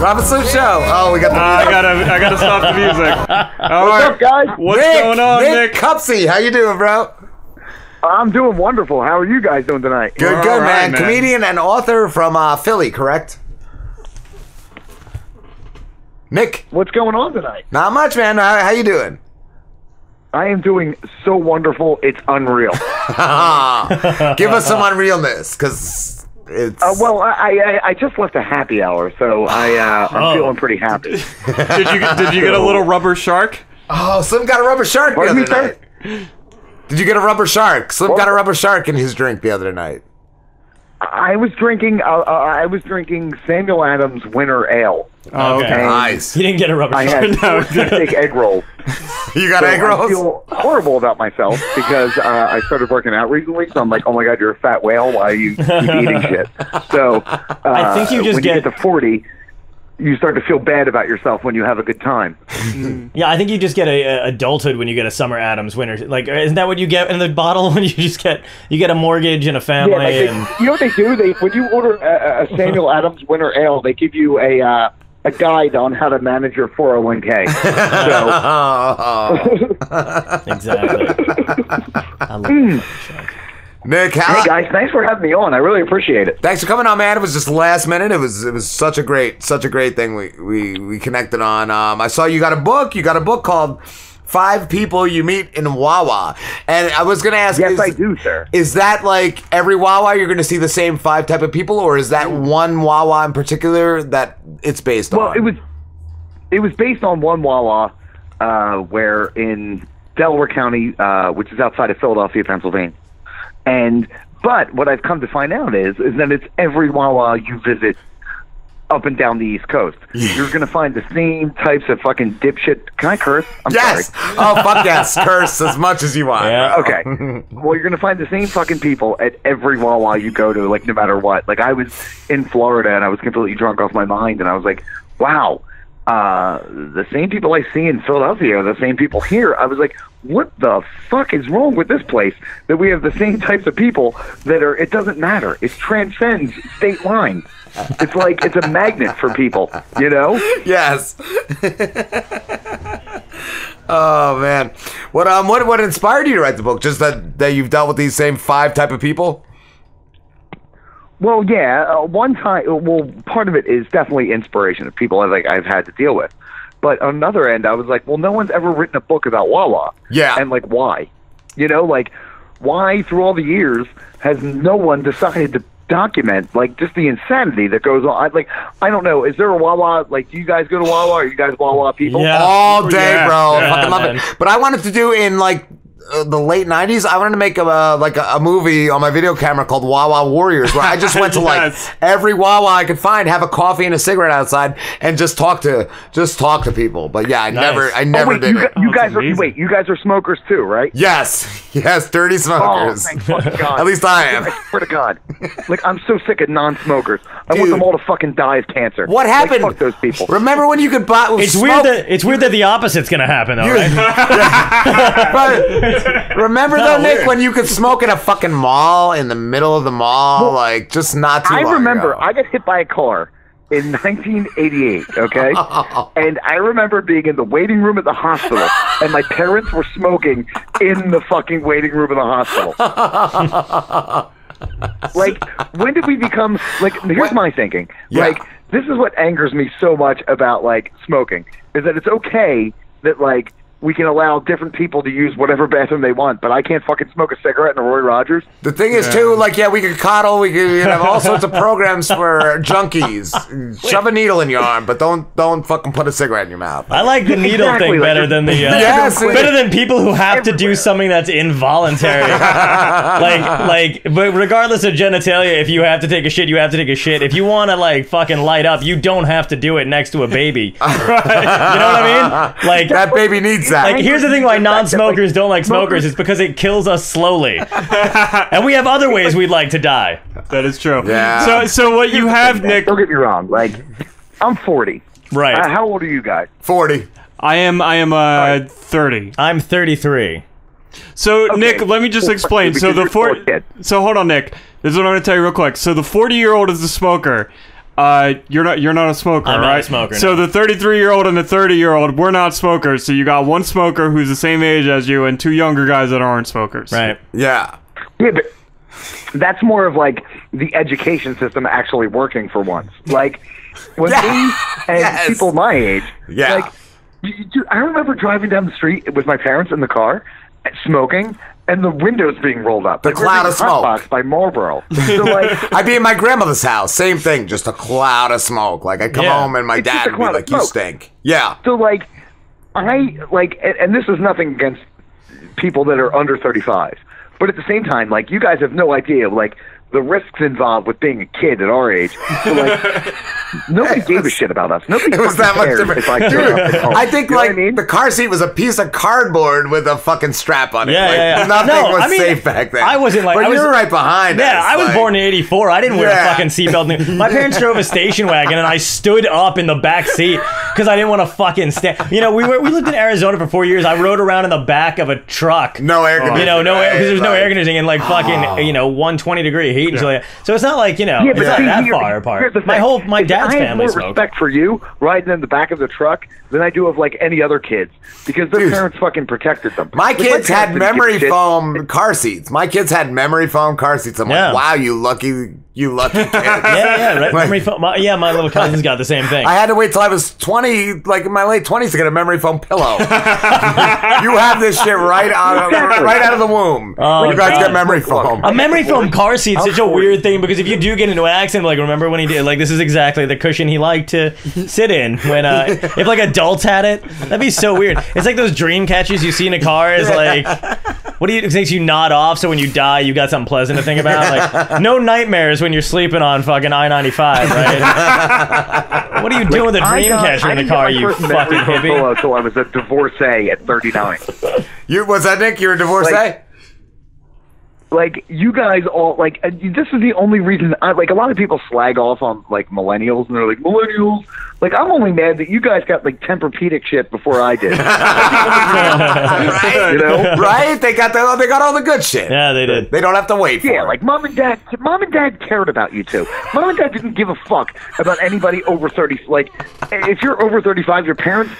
Robinson Show. Oh, we got the I gotta stop the music. What's up, guys? What's going on, Nick? Kupsey, how you doing, bro? I'm doing wonderful. How are you guys doing tonight? Good, good, man. Comedian and author from Philly, correct? Nick. What's going on tonight? Not much, man. How you doing? I am doing so wonderful, it's unreal. Give us some unrealness, because it's... well, I just left a happy hour, so I'm feeling pretty happy. Did you get a little rubber shark? Oh, Slim got a rubber shark the other night. Did you get a rubber shark? Slim got a rubber shark in his drink the other night. I was drinking Samuel Adams Winter Ale. Oh, okay. Nice. You didn't get a rubber shark. I had big egg rolls. You got egg rolls? I feel horrible about myself because I started working out recently, so I'm like, oh my god, you're a fat whale. Why are you keep eating shit? So I think you just when you get to 40, you start to feel bad about yourself when you have a good time. Yeah, I think you just get a adulthood when you get a Summer Adams winter. Like, isn't that what you get in the bottle when you just get a mortgage and a family? Yeah, like you know what they do? When you order a Samuel Adams Winter Ale, they give you a guide on how to manage your 401k. So. Exactly. I love that. Nick, hey guys, thanks for having me on. I really appreciate it. Thanks for coming on, man. It was just last minute. It was such a great thing we connected on. I saw you got a book. You got a book called 5 People You Meet in Wawa. And I was gonna ask, yes, I do, sir. Is that like every Wawa you're gonna see the same 5 type of people, or is that one Wawa in particular that it's based on? Well, it was based on one Wawa where in Delaware County, which is outside of Philadelphia, Pennsylvania. But what I've come to find out is that it's every Wawa you visit up and down the East Coast. You're going to find the same types of fucking dipshit. Can I curse? I'm sorry. Oh, fuck yes. Curse as much as you want. Yeah. Okay. Well, you're going to find the same fucking people at every Wawa you go to, like, no matter what. Like, I was in Florida, and I was completely drunk off my mind, and I was like, wow, the same people I see in Philadelphia are the same people here. I was like, what the fuck is wrong with this place that we have the same types of people that are, it doesn't matter. It transcends state lines. It's like, it's a magnet for people, you know? Yes. Oh, man. What inspired you to write the book? Just that you've dealt with these same 5 type of people? Well, yeah. One time, part of it is definitely inspiration of people I've had to deal with. But on another end, I was like, well, no one's ever written a book about Wawa. Yeah. And, like, why? You know, like, why through all the years has no one decided to document, like, just the insanity that goes on? I don't know. Is there a Wawa? Like, do you guys go to Wawa? Are you guys Wawa people? Yeah. All day, bro. Yeah, fucking love it. But I wanted to do in, like, the late 90s, I wanted to make a movie on my video camera called Wawa Warriors, where I just went to like every Wawa I could find, have a coffee and a cigarette outside, and just talk to people. But yeah, I never did it. You guys are smokers too, right? Yes, dirty smokers. Oh, thank fucking God. At least I am. I swear to God, like, I'm so sick of non-smokers. I want them all to fucking die of cancer. What happened? Like, fuck those people. Remember when you could buy? It's weird that the opposite's gonna happen, though, right? Remember though, Nick, when you could smoke in a fucking mall in the middle of the mall, like just not too long ago. I remember I got hit by a car in 1988, okay? And I remember being in the waiting room at the hospital, and my parents were smoking in the fucking waiting room of the hospital. Like, when did we become, like, here's my thinking. Yeah. Like, this is what angers me so much about, like, smoking, is that it's okay that, like, we can allow different people to use whatever bathroom they want, but I can't fucking smoke a cigarette in a Roy Rogers. The thing is, too, like, yeah, we could coddle, we could have all sorts of programs for junkies. Shove a needle in your arm, but don't fucking put a cigarette in your mouth. I like the needle thing better than the better than people who have to do something that's involuntary. But regardless of genitalia, if you have to take a shit, you have to take a shit. If you want to, like, fucking light up, you don't have to do it next to a baby. Right? You know what I mean? Like, that baby needs that. Like, here's the thing why non-smokers don't like smokers is because it kills us slowly. And we have other ways we'd like to die. That is true. Yeah. So what you have, Nick... Don't get me wrong. Like, I'm 40. Right. How old are you guys? 40. I am 30. I'm 33. So, okay. Nick, let me just explain. So hold on, Nick. This is what I'm going to tell you real quick. So the 40-year-old is the smoker. You're not a smoker, I'm right? not a smoker, So no. the 33-year-old and the 30-year-old, we're not smokers. So you got one smoker who's the same age as you, and two younger guys that aren't smokers. Right. Yeah. Yeah, but that's more of like the education system actually working for once. Like when me and people my age, like I remember driving down the street with my parents in the car, smoking, and the windows being rolled up. The cloud of smoke. Hotboxed by Marlboro. So like, I'd be in my grandmother's house. Same thing, just a cloud of smoke. Like I'd come home and my It's just dad a would be cloud of like, "You smoke." stink." Yeah. So like, and this is nothing against people that are under 35, but at the same time, like you guys have no idea like the risks involved with being a kid at our age. So like, nobody gave a shit about us. Nobody It was that much cared different. if I showed up at home. I think You know like what I mean? the car seat was a piece of cardboard with a fucking strap on it. Yeah, like, yeah, yeah. Nothing No, was I mean, safe back then. I wasn't like- But I you was- were right behind us. Yeah, I was like- born in '84. I didn't wear Yeah. a fucking seatbelt. My parents drove a station wagon, and I stood up in the back seat because I didn't want to fucking stand. You know, we lived in Arizona for 4 years. I rode around in the back of a truck. No air conditioning. You know, no air, because there's no Right. air conditioning and like fucking, 120-degree heat and shit like that. So it's not like, Yeah, it's not see, that here- far here's apart. the thing. My dad's I have family more smoked. respect for you riding in the back of the truck than I do of like any other kids because their Dude. parents fucking protected them. My Like, kids parents had didn't give a memory shit. foam car seats. My kids had memory foam car seats. I'm Yeah. like, wow, you lucky kid. Yeah, right. Like- Memory foam. My little cousin's got the same thing. I had to wait till I was 20, like in my late 20s, to get a memory foam pillow. You have this shit right out of the womb. Oh, you guys God. get memory foam. A memory foam car seat's such a weird thing because if you do get into an accident, like remember when he did, like this is exactly the cushion he liked to sit in when, if like adults had it, that'd be so weird. It's like those dream catchers you see in a car is like, it makes you nod off so when you die you got something pleasant to think about. Like no nightmares when you're sleeping on fucking I-95, right? What are you doing with a dream catcher in the car, you fucking hippie? Until I was a divorcee at 39. Was that Nick? You're a divorcee? Like you guys all like this is the only reason a lot of people slag off on like millennials and they're like millennials. Like I'm only mad that you guys got like Tempur-Pedic shit before I did. Right? You know? Right? They got all the good shit. Yeah, they did. They don't have to wait for Yeah, it. like mom and dad cared about you too. Mom and dad didn't give a fuck about anybody over 30. Like, if you're over 35, your parents.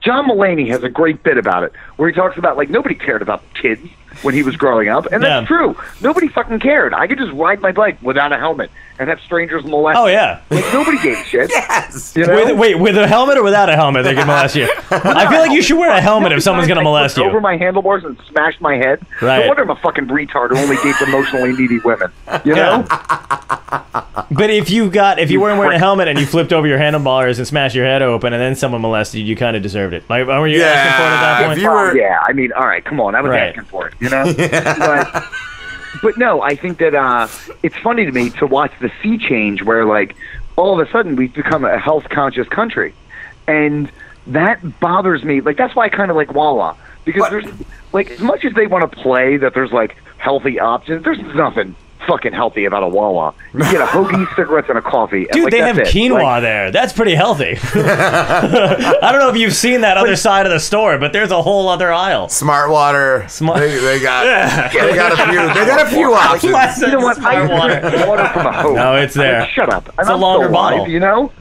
John Mulaney has a great bit about it where he talks about like nobody cared about kids when he was growing up, and that's true. Nobody fucking cared. I could just ride my bike without a helmet and have strangers molest. Oh yeah. Like nobody gave a shit. Yes. You know? With a helmet or without a helmet, they can molest you. I feel like you should wear a helmet if someone's gonna molest you. Over my handlebars and smashed my head. Right. No wonder I'm a fucking retard who only dates emotionally needy women. You know? But if you weren't wearing a helmet and you flipped over your handlebars and smashed your head open and then someone molested you, you kind of deserved it. Like, were you asking for it at that if point? you were- Yeah, I mean, all right, come on. I was asking for it, you know? But no, I think that it's funny to me to watch the sea change where, like, all of a sudden we've become a health-conscious country. And that bothers me. Like, that's why I kind of like Wawa. Because there's, like, as much as they want to play that there's, like, healthy options, there's nothing fucking healthy about a Wawa. You get a hoagie, cigarettes, and a coffee. And, Dude, like, they have that's it. quinoa Like, there. That's pretty healthy. I don't know if you've seen that other side of the store, but there's a whole other aisle. Smart water. They got a few options. You know what? I drink water from a hose. No, it's there. Like, shut up. It's a longer bottle. You know?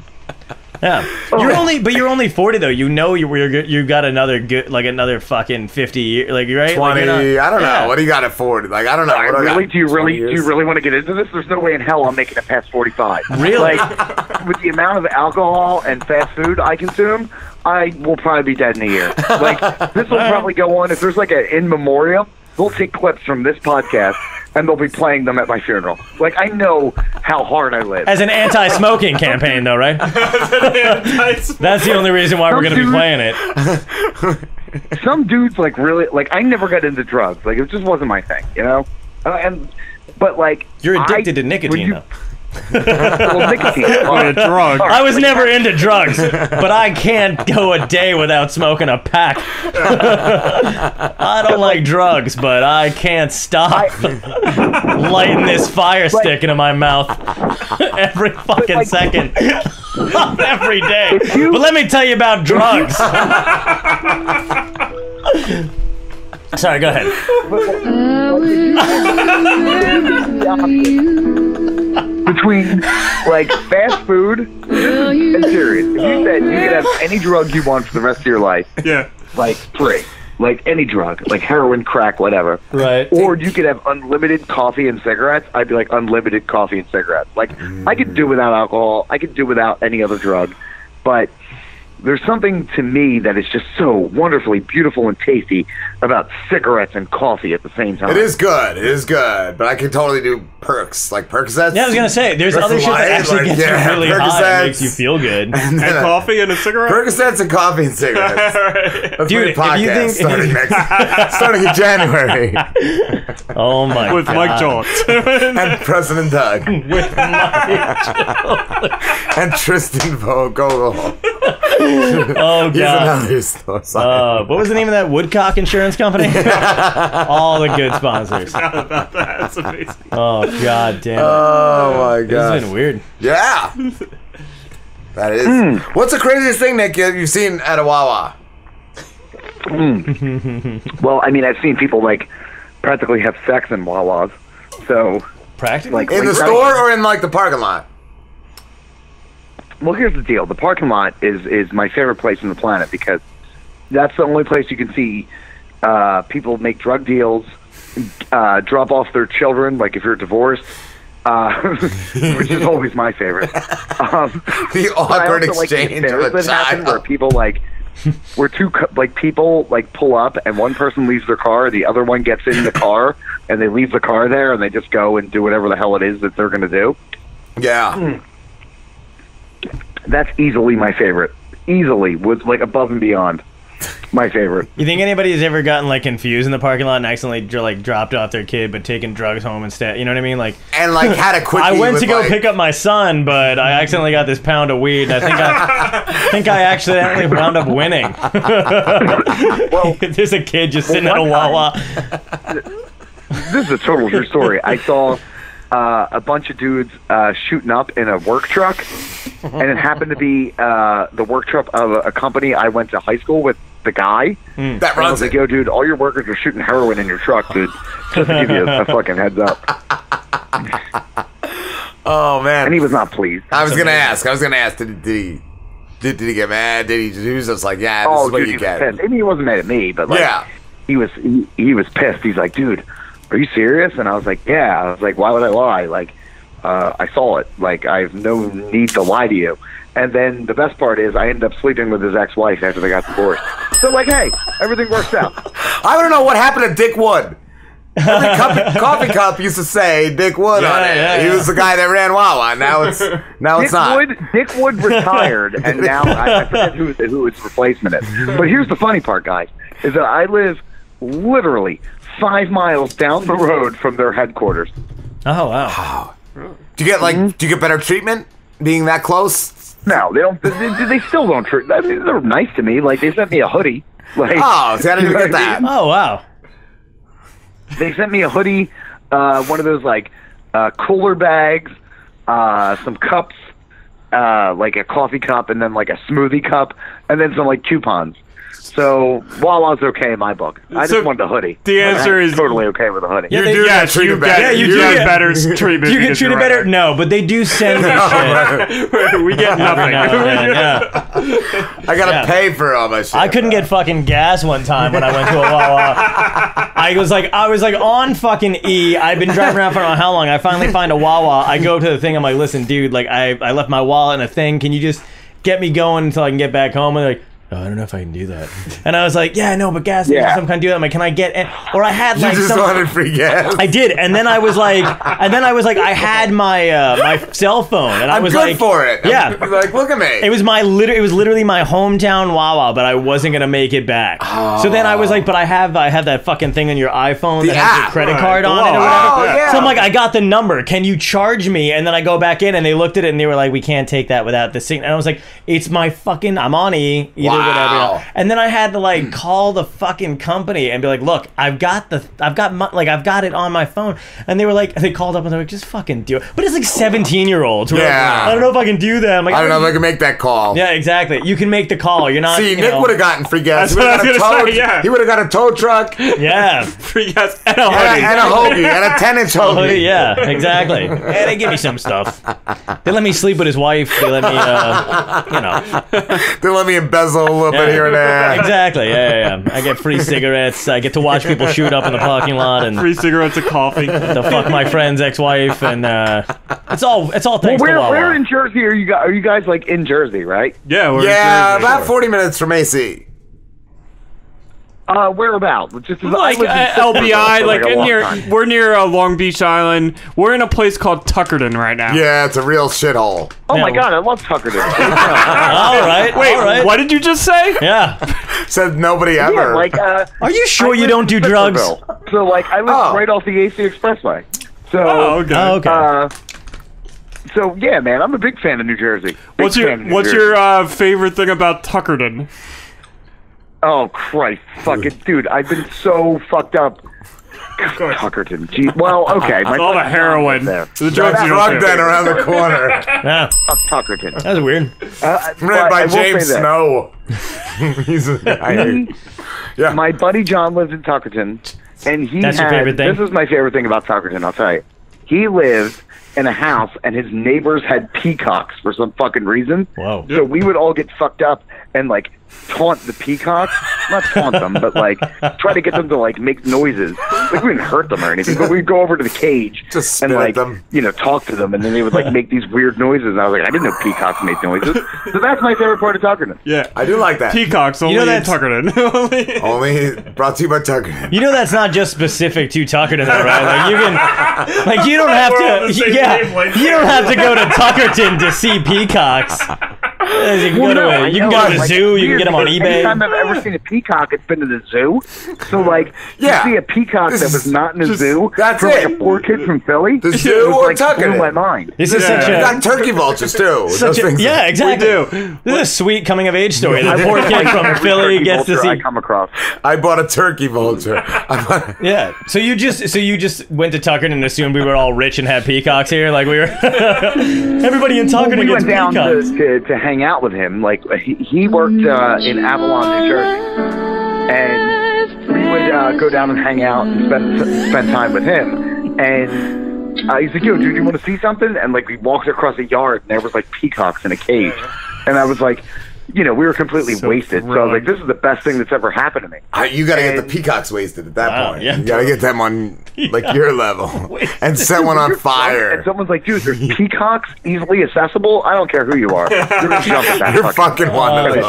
Yeah, you're only 40 though. You know you got another fucking 50 years, like right? 20. Like, I don't know. What do you got at 40? Like I don't know. What do I Really? got? Do you 20 really years? want to get into this? There's no way in hell I'm making it past 45. Really? Like, with the amount of alcohol and fast food I consume, I will probably be dead in a year. Like, this will probably go on. If there's like an in memoriam, they'll take clips from this podcast and they'll be playing them at my funeral. Like, I know how hard I live. As an anti-smoking campaign, though, right? That's the only reason why we're going to be playing it. Some dudes, like, really, like, I never got into drugs. Like, it just wasn't my thing, you know? But, like... You're addicted to nicotine, though. Well, nicotine. A drug. I was never into drugs, but I can't go a day without smoking a pack. I don't like drugs, but I can't stop lighting this fire stick into my mouth every fucking second. Every day. But let me tell you about drugs. Sorry, go ahead. Between like fast food and serious. If you said you could have any drug you want for the rest of your life, Yeah. like free, like any drug, like heroin, crack, whatever. Right. Or you could have unlimited coffee and cigarettes. I'd be like unlimited coffee and cigarettes. Like I could do without alcohol. I could do without any other drug, but there's something to me that is just so wonderfully beautiful and tasty about cigarettes and coffee at the same time. It is good. It is good. But I can totally do perks, like Percocets. Yeah, I was gonna say, there's Perks other shit that Light, actually like, gets you really high and makes Percocets. you feel good. And coffee and a cigarette? Percocets and coffee and cigarettes. That's Dude, my if you podcast think- starting in January. Oh my With god. Mike Jones. And President Doug. With And Tristan Vogel. Oh He's god. another store. What was the name of that Woodcock Insurance Company? All the good sponsors. That's amazing. Oh god damn it. Oh my This god. has been weird. Yeah. That is. What's the craziest thing, Nick, you've seen at a Wawa? Well, I mean, I've seen people like practically have sex in Wawas. So, Practically? like In the store or in like the parking lot? well, here's the deal: the parking lot is my favorite place on the planet because that's the only place you can see people make drug deals, drop off their children, like if you're divorced, which is always my favorite. The But I awkward also like the exchange of affairs a that happen where child. people people pull up and one person leaves their car, the other one gets in the car, and they leave the car there and they just go and do whatever the hell it is that they're going to do. Yeah. That's easily my favorite. Easily, was like above and beyond my favorite. You think anybody's ever gotten like confused in the parking lot and accidentally like dropped off their kid but taken drugs home instead? You know what I mean? Like, And like had a quickie. I went with, to go like, pick up my son, but I accidentally got this pound of weed. And I think I accidentally wound up winning. Well, There's a kid just sitting at a one Wawa. this is a total true story. I saw a bunch of dudes shooting up in a work truck, and it happened to be the work truck of a company I went to high school with. The guy that and I runs was like, it. yo, dude, all your workers are shooting heroin in your truck, dude. Just to give you a fucking heads up. Oh man. And he was not pleased. I was gonna ask. Did he get mad? He was just like, yeah, this Oh, is what dude, you he was get. pissed. I mean, he wasn't mad at me, but like, Yeah. he was pissed. He's like, dude, are you serious? And I was like, yeah. I was like, why would I lie? Like, I saw it. Like, I have no need to lie to you. And then the best part is I ended up sleeping with his ex-wife after they got divorced. So, like, hey, everything works out. I want to know what happened to Dick Wood. Every coffee cup used to say Dick Wood on it. Yeah, He yeah. was the guy that ran Wawa. Now it's not. Dick Wood retired, and now I forget who its replacement is. But here's the funny part, guys, is that I live literally 5 miles down the road from their headquarters. Oh wow. Do you get better treatment being that close? No, they don't. They still don't treat. I mean, they're nice to me. Like, they sent me a hoodie. Like, Oh, see, I didn't even get that. Oh wow. They sent me a hoodie, one of those like cooler bags, some cups, like a coffee cup, and then like a smoothie cup, and then some like coupons. So Wawa's okay in my book. I So just wanted a hoodie. the answer I'm is- totally okay with a hoodie. Yeah, You they- do Yes, get treated you better. get, you you do get get- better treatment. Do you get because treated you're better? right. No, but they do send me shit. We get nothing. Yeah. I gotta Yeah. pay for all my shit. I couldn't get fucking gas one time when I went to a Wawa. I was like on fucking E. I've been driving around for I don't know how long. I finally find a Wawa. I go up to the thing. I'm like, listen, dude, like I left my wallet in a thing. Can you just get me going until I can get back home? And they're like, oh, I don't know if I can do that. And I was like, yeah, no, but gas stations Yeah. some kind do that. I'm like, can I get in? Or I had You like just some. wanted free gas. I did, and then I was like, I had my my cell phone, and I I'm was good like, for it. Yeah. I'm like, look at me. It was literally my hometown Wawa, but I wasn't gonna make it back. So then I was like, but I have that fucking thing on your iPhone The that has your app, credit right, card the on it or Wawa. whatever. Oh, yeah. So I'm like, I got the number. Can you charge me? And then I go back in, and they looked at it, and they were like, we can't take that without the sign. And I was like, it's my fucking. I'm on E. Either Wow. And then I had to like call the fucking company and be like, look, I've got it on my phone. And they called up and they're like, just fucking do it. But it's like 17-year-olds. Yeah. I don't know if I can do that. I'm like, I don't know if I can make that call. Yeah, exactly. You can make the call. You're not. See, Nick would have gotten free gas. He would have got a tow truck. Yeah. Free gas and a hoagie. And a hoagie. And a 10-inch hoagie. Yeah, exactly. And they give me some stuff. They let me sleep with his wife. They let me, They let me embezzle a little bit here and there. Exactly. Yeah. I get free cigarettes. I get to watch people shoot up in the parking lot and free cigarettes and coffee. To fuck my friend's ex-wife, and it's all thanks to Wawa. Where in Jersey are you guys? Are you guys like in Jersey, right? Yeah, we're in Jersey. About 40 minutes from AC. Whereabouts? Just like LBI, like we're near Long Beach Island. We're in a place called Tuckerton right now. Yeah, it's a real shithole. Oh my god, I love Tuckerton. All right, wait, all right. What did you just say? Yeah, said nobody ever. Yeah, like, are you sure you don't do drugs? So like, I live right off the AC Expressway. So okay. So yeah, man, I'm a big fan of New Jersey. What's your favorite thing about Tuckerton? Oh Christ, fucking dude! I've been so fucked up. Tuckerton. Gee, well, okay. It's all the heroin. The drugs den around the corner. Yeah. Tuckerton. That was weird. Read by James Snow. He's a guy. Yeah. My buddy John lives in Tuckerton, and he That's your favorite thing? This is my favorite thing about Tuckerton. I'll tell you. He lived in a house, and his neighbors had peacocks for some fucking reason. Whoa. So we would all get fucked up and like taunt the peacocks, not taunt them, but like try to get them to like make noises. Like we didn't hurt them or anything, but we'd go over to the cage and like talk to them, and then they would like make these weird noises. And I was like, I didn't know peacocks made noises. So that's my favorite part of Tuckerton. Yeah, I do like that. Peacocks only in Tuckerton. Only brought to you by Tuckerton. You know that's not just specific to Tuckerton, though, right? Like you can, like you don't have to. Yeah, you don't have to go to Tuckerton to see peacocks. You can go to the zoo. You can get them on eBay. Anytime I've ever seen a peacock, it's been to the zoo. So, like, to see a peacock that was not in a zoo that's for like a poor kid from Philly, the zoo or like, blew my mind. This is such a... You got turkey vultures, too. Yeah, exactly. We do. This is a sweet coming-of-age story. The poor kid from Philly gets to see... I come across. I bought a turkey vulture. Yeah. So you just went to Tuckerton and assumed we were all rich and had peacocks here? Like, we were... Everybody in Tuckerton gets peacocks. We went down to hang out with him. Like, he worked in Avalon, New Jersey, and we would go down and hang out and spend time with him. And he's like, "Yo, dude, you want to see something?" And like, we walked across a yard, and there was like peacocks in a cage, and I was like, we were completely wasted. So I was like, this is the best thing that's ever happened to me. You got to get the peacocks wasted at that point. Yeah, you got to get them on like your level and set one on fire. And someone's like, dude, there's peacocks easily accessible. I don't care who you are. You're gonna jump at that. You're fucking one of them.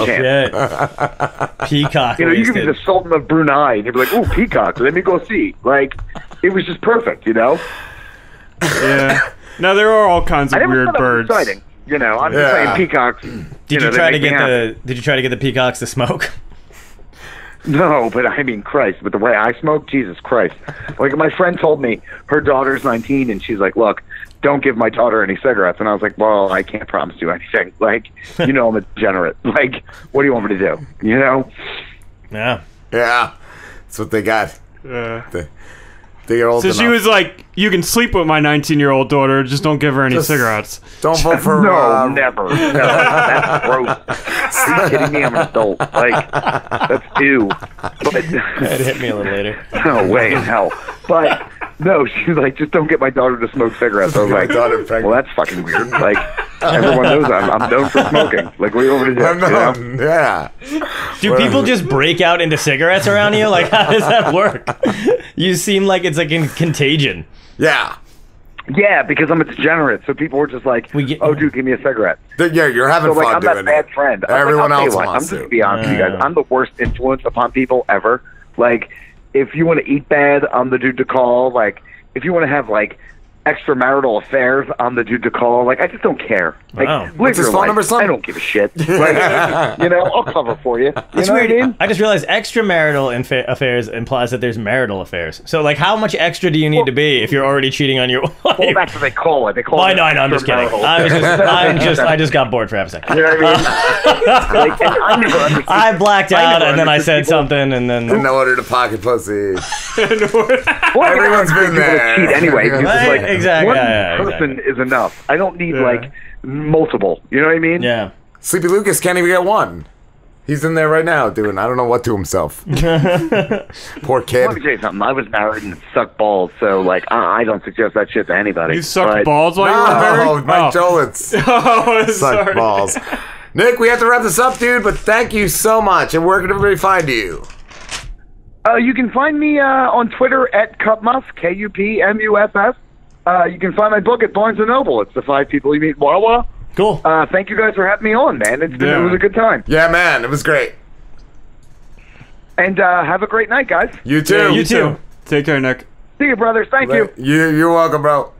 Peacock. You could be the Sultan of Brunei, and you'd be like, "Ooh, peacocks. Let me go see." Like, it was just perfect, Yeah. Now there are all kinds of weird birds. Exciting. I'm just saying peacocks. Did you try to get the peacocks to smoke? No, but I mean, Christ, but the way I smoke, Jesus Christ. Like, my friend told me her daughter's 19, and she's like, "Look, don't give my daughter any cigarettes." And I was like, "Well, I can't promise you anything. Like, I'm a degenerate. Like, what do you want me to do? Yeah. Yeah. That's what they got. Yeah. They are old enough. She was like, "You can sleep with my 19-year-old daughter, just don't give her any cigarettes." Don't vote for No, never. No, that's gross. Are you kidding me? I'm an adult. Like, that's ew. But it hit me a little later. No way in hell. But no, she's like, "Just don't get my daughter to smoke cigarettes." I was like, "Well, that's fucking weird." Like, everyone knows I'm known for smoking. Like, what do you want me to do? Yeah. Do people just break out into cigarettes around you? Like, how does that work? You seem like it's like in contagion. Yeah. Yeah, because I'm a degenerate, so people were just like, "Oh, dude, give me a cigarette." Yeah, you're having fun I'm doing that bad friend. Everyone else wants I'm just going to be honest with you guys. I'm the worst influence upon people ever. Like, if you want to eat bad, I'm the dude to call. Like, if you want to have, like, extramarital affairs, I'm the dude to call. Like, I just don't care. Like, Wow. live What's his your phone life. number, son? I don't give a shit. Like, I'll cover for you. You It's know weird. what I mean? I just realized extramarital affairs implies that there's marital affairs. So, like, how much extra do you need to be if you're already cheating on your wife? Well, that's what they call it. They call it. No, I'm just kidding. I just got bored for half a second. You know what I mean? Like, and I never understood. I blacked out, never and then I understood said people- something, and then In order to pocket pussy. Well, Everyone's been there. Cheat anyway. Because it's Right, like, exactly. One Yeah, person is enough. I don't need Yeah. like multiple. You know what I mean? yeah. Sleepy Lucas can't even get one. He's in there right now doing I don't know what to himself. Poor kid. Let me tell you something. I was married and sucked balls, so like I don't suggest that shit to anybody. You sucked But- balls while you were married? Oh, Mike Jolitz. Oh, Suck sorry. balls. Nick, we have to wrap this up, dude, but thank you so much. And where can everybody find you? You can find me on Twitter at Cupmuff, Kupmuss. You can find my book at Barnes & Noble. It's The 5 People You Meet Wawa. Cool. Thank you guys for having me on, man. It was a good time. Yeah, man, it was great. And have a great night, guys. You too. Yeah, you too. Take care, Nick. See you, brothers. Thank you. You're welcome, bro.